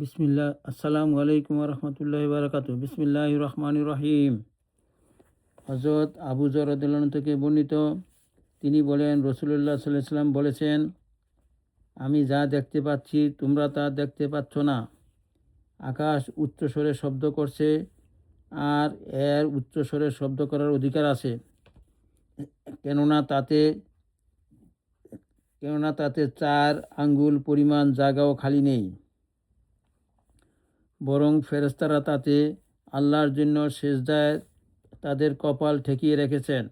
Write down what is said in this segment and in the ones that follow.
বিসমিল্লাহ আসসালামু আলাইকুম রহমতুল্লাহ বারাকাতু। বিসমিল্লাহির রহমানির রহিম। হযরত আবু যর রাদিয়াল্লাহু আনহু থেকে বর্ণিত, তিনি বলেন, রাসূলুল্লাহ সাল্লাল্লাহু আলাইহি ওয়াসাল্লাম বলেছেন, আমি যা দেখতে পাচ্ছি তোমরা তা দেখতে পাচ্ছ না। আকাশ উচ্চস্বরে শব্দ করছে, আর এর উচ্চস্বরে শব্দ করার অধিকার আছে, কেননা তাতে 4 আঙ্গুল পরিমাণ জায়গাও খালি নেই। বরং ফেরেশতারা তাতে আল্লাহর জন্য সেজদায় তাদের কপাল ঠেকিয়ে রেখেছেন।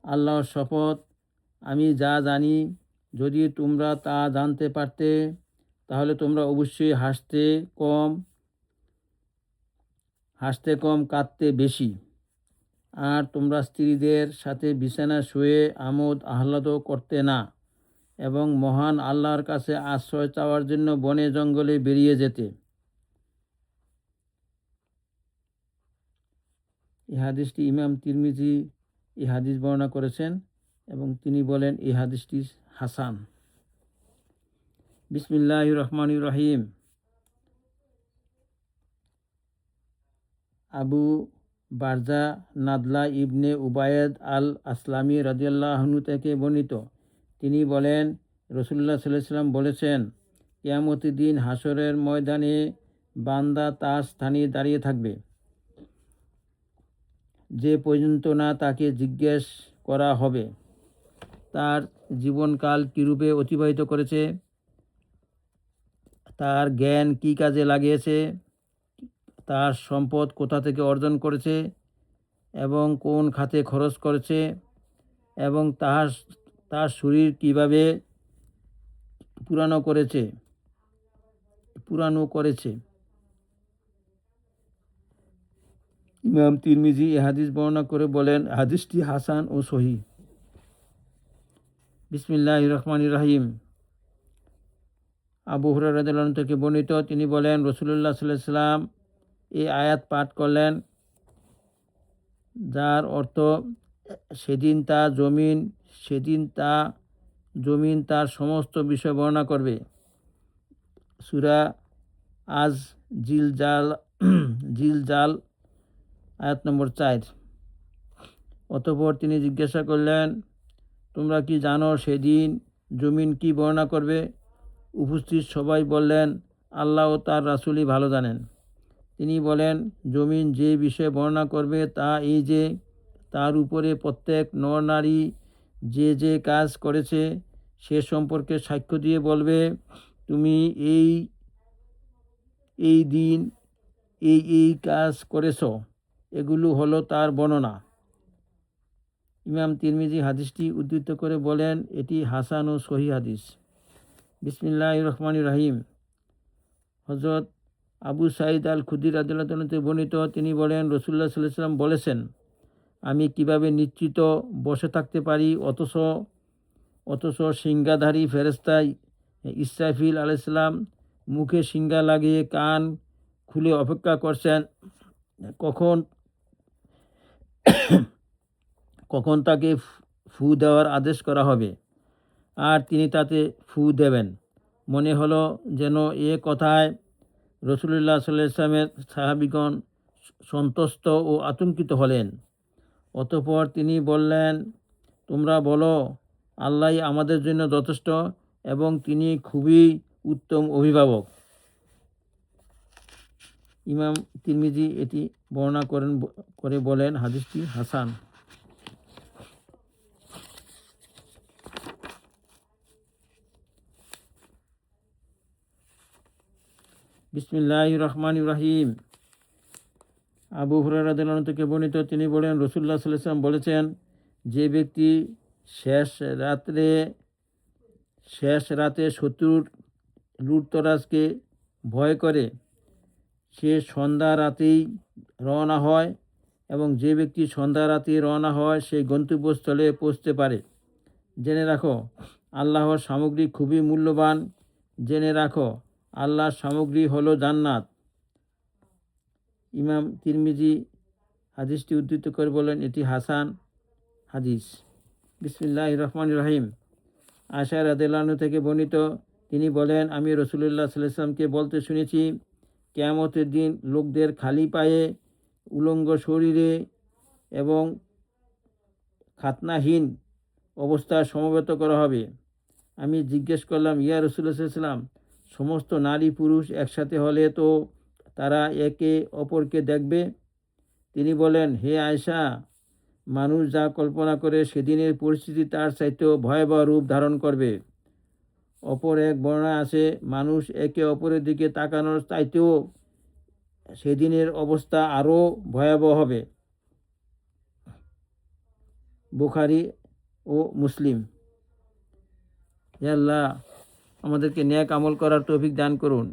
আল্লাহর শপথ, আমি যা জানি যদি তোমরা তা জানতে পারতে তাহলে তোমরা অবশ্যই হাসতে কম কাঁদতে বেশি, আর তোমরা স্ত্রীদের সাথে বিছানা শুয়ে আমোদ আহ্লাদও করতে না, এবং মহান আল্লাহর কাছে আশ্রয় চাওয়ার জন্য বনে জঙ্গলে বেরিয়ে যেতে। এই হাদিসটি ইমাম তিরমিজি এই হাদিস বর্ণনা করেছেন এবং তিনি বলেন এই হাদিসটি হাসান। বিসমিল্লাহির রহমানির রহিম। আবু বারজা নাদলা ইবনে উবায়েদ আল আসলামি রাদিয়াল্লাহু আনহু থেকে বর্ণিত, তিনি বলেন, রাসূলুল্লাহ সাল্লাল্লাহু আলাইহি ওয়াসাল্লাম বলেছেন, কিয়ামতের দিন হাসরের ময়দানে বান্দা তার স্থানে দাঁড়িয়ে থাকবে, যে পর্যন্ত না তাকে জিজ্ঞেস করা হবে তার জীবনকাল কীরূপে অতিবাহিত করেছে, তার জ্ঞান কী কাজে লাগিয়েছে, তার সম্পদ কোথা থেকে অর্জন করেছে এবং কোন খাতে খরচ করেছে, এবং তার শরীর কীভাবে পুরানো করেছে। ইমাম তিরমিজি এই হাদিস বর্ণনা করে বলেন, হাদিসটি হাসান ও সহিহ। বিসমিল্লাহির রহমানির রহিম। আবু হুরায়রা রাদিয়াল্লাহু আনহু থেকে বর্ণিত, তিনি বলেন, রাসূলুল্লাহ সাল্লাল্লাহু আলাইহি ওয়াসাল্লাম এই আয়াত পাঠ করলেন, যার অর্থ, সেদিন জমিন তার সমস্ত বিষয় বর্ণনা করবে। সূরা আজ জিলজাল আয়াত নম্বর 4। অতঃপর তিনি জিজ্ঞাসা করলেন, তোমরা কি জানো সেদিন জমিন কি বর্ণনা করবে? উপস্থিত সবাই বললেন, আল্লাহ ও তার রাসূলই ভালো জানেন। তিনি বলেন, জমিন যে বিষয়ে বর্ণনা করবে তা এই যে, তার উপরে প্রত্যেক নর নারী যে যে কাজ করেছে সে সম্পর্কে সাক্ষ্য দিয়ে বলবে, তুমি এই দিন এই কাজ করেছ। এগুলো হলো তার বর্ণনা। ইমাম তিরমিজি হাদিসটি উদ্ধৃত করে বলেন, এটি হাসান ও সহিহ হাদিস। বিসমিল্লাহির রহমানির রহিম। হযরত আবু সাঈদ আল খুদরি রাদিয়াল্লাহু আনহু থেকে বর্ণিত, তিনি বলেন, রাসূলুল্লাহ সাল্লাল্লাহু আলাইহি ওয়াসাল্লাম বলেছেন, আমি কিভাবে নিশ্চিত বসে থাকতে পারি অথচ সিংহাধারী ফেরেশতা ইসরাফিল আলাইহিস সালাম মুখে সিংহা লাগিয়ে কান খুলে অপেক্ষা করছেন কখন তাকে ফু দেওয়ার আদেশ করা হবে, আর তিনি তাতে ফু দেবেন। মনে হলো যেন এ কথায় রাসূলুল্লাহ সাল্লাল্লাহু আলাইহি ওয়াসাল্লামের সাহাবীগণ সন্তুষ্ট ও আতঙ্কিত হলেন। অতঃপর তিনি বললেন, তোমরা বলো, আল্লাহই আমাদের জন্য যথেষ্ট এবং তিনি খুবই উত্তম অভিভাবক। ইমাম তিরমিজি এটি বর্ণনা করে বলেন, হাদিসটি হাসান। বিসমিল্লাহির রহমানির রহিম। আবু হুরায়রা রাদিয়াল্লাহু আনহু থেকে বর্ণিত, তিনি বলেন, রাসূলুল্লাহ সাল্লাল্লাহু আলাইহি ওয়াসাল্লাম বলেছেন, যে ব্যক্তি শেষ রাতে শত্রুর লুটতরাজকে ভয় করে সে সন্ধ্যা রাতেই রওনা হয়, এবং যে ব্যক্তি সন্ধ্যা রাতেই রওনা হয় সে গন্তব্যস্থলে পৌঁছতে পারে। জেনে রাখো, আল্লাহর সামগ্রী খুবই মূল্যবান। জেনে রাখো, আল্লাহর সামগ্রী হলো জান্নাত। ইমাম তিরমিজি হাদিসটি উদ্ধৃত করে বলেন, এটি হাসান হাদিস। বিসমিল্লাহির রহমানির রহিম। আয়েশা রাদিয়াল্লাহু আনহা থেকে বর্ণিত, তিনি বলেন, আমি রাসূলুল্লাহ সাল্লাল্লাহু আলাইহি ওয়াসাল্লামকে বলতে শুনেছি, কিয়ামতের দিন লোকদের খালি পায়ে, উলঙ্গ শরীরে এবং খাতনাহীন অবস্থায় সমবেত করা হবে। আমি জিজ্ঞেস করলাম, ইয়া রাসূলুল্লাহ সাল্লাল্লাহু আলাইহি ওয়াসাল্লাম, সমস্ত নারী পুরুষ একসাথে হলে তো তারা একে অপরকে দেখবে? তিনি বলেন, হে আয়েশা, মানুষ যা কল্পনা করে সেদিনের পরিস্থিতি তার চাইতেও ভয়াবহ রূপ ধারণ করবে। অপর এক বর্ণনায় আছে, মানুষ একে অপরের দিকে তাকানোর চাইতেও সেদিনের অবস্থা আরও ভয়াবহ হবে। বুখারী ও মুসলিম। হে আল্লাহ, আমাদেরকে নেক আমল করার তৌফিক দান করুন।